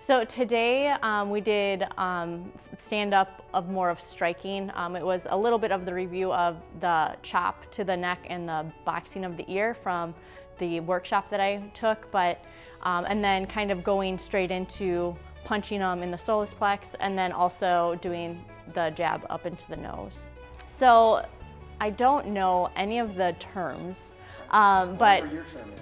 So today we did stand up of more of striking. It was a little bit of the review of the chop to the neck and the boxing of the ear from the workshop that I took, but and then kind of going straight into punching them in the soleus plex and then also doing the jab up into the nose. So I don't know any of the terms. But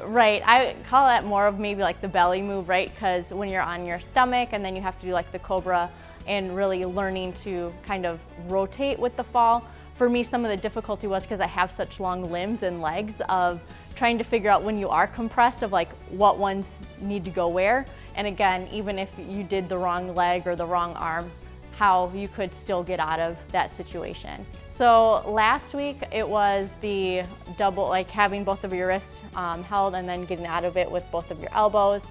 right, I call that more of maybe like the belly move, right? Because when you're on your stomach and then you have to do like the cobra and really learning to kind of rotate with the fall. For me, some of the difficulty was because I have such long limbs and legs of trying to figure out when you are compressed of like what ones need to go where. And again, even if you did the wrong leg or the wrong arm, how you could still get out of that situation. So last week it was the double, like having both of your wrists held and then getting out of it with both of your elbows.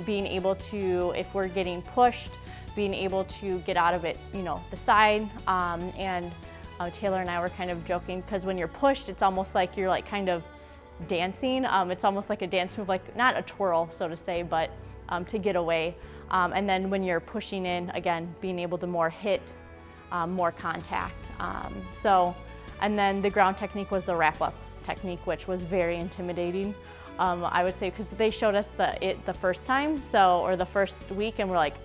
Being able to, if we're getting pushed, being able to get out of it, you know, the side. And Taylor and I were kind of joking because when you're pushed, it's almost like you're like kind of dancing. It's almost like a dance move, like not a twirl, so to say, but to get away. And then when you're pushing in, again, being able to more hit, more contact. And then the ground technique was the wrap-up technique, which was very intimidating, I would say, because they showed us the first time, or the first week, and we're like,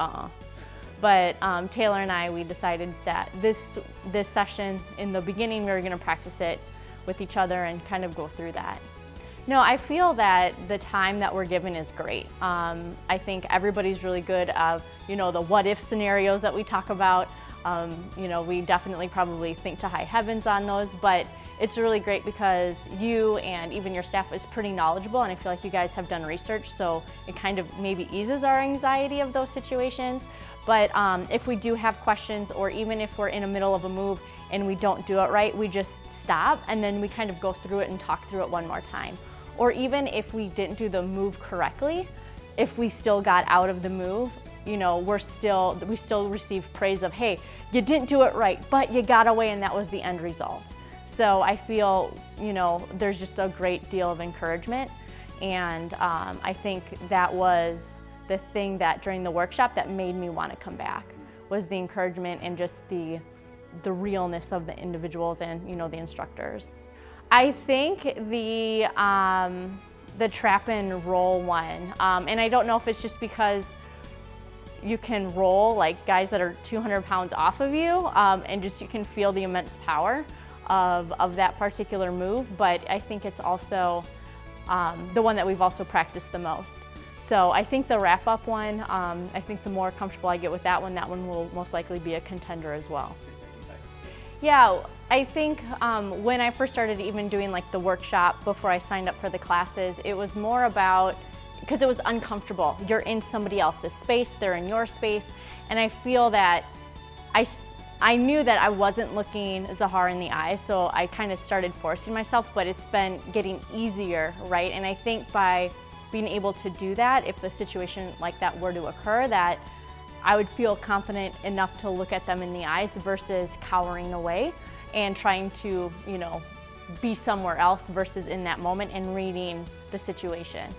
But Taylor and I, we decided that this session, in the beginning, we were going to practice it with each other and kind of go through that. No, I feel that the time that we're given is great. I think everybody's really good at, you know, the what-if scenarios that we talk about. You know, we definitely probably think to high heavens on those, but it's really great because you and even your staff is pretty knowledgeable, and I feel like you guys have done research, so it kind of maybe eases our anxiety of those situations. But if we do have questions, or even if we're in the middle of a move and we don't do it right, we just stop and then we kind of go through it and talk through it one more time. Or even if we didn't do the move correctly, if we still got out of the move, you know, we still receive praise of, hey, you didn't do it right, but you got away and that was the end result. So I feel, you know, there's just a great deal of encouragement. And I think that was the thing that during the workshop that made me want to come back, was the encouragement and just the realness of the individuals and, you know, the instructors. I think the trap and roll one, and I don't know if it's just because you can roll like guys that are 200 pounds off of you, and just you can feel the immense power of that particular move, but I think it's also the one that we've also practiced the most. So I think the wrap-up one, I think the more comfortable I get with that one will most likely be a contender as well. Yeah, I think when I first started even doing like the workshop before I signed up for the classes, it was more about, because it was uncomfortable. You're in somebody else's space, they're in your space, and I feel that I knew that I wasn't looking Zahar in the eye, so I kind of started forcing myself, but it's been getting easier, right? And I think by being able to do that, if a situation like that were to occur, that I would feel confident enough to look at them in the eyes versus cowering away and trying to, you know, be somewhere else versus in that moment and reading the situation.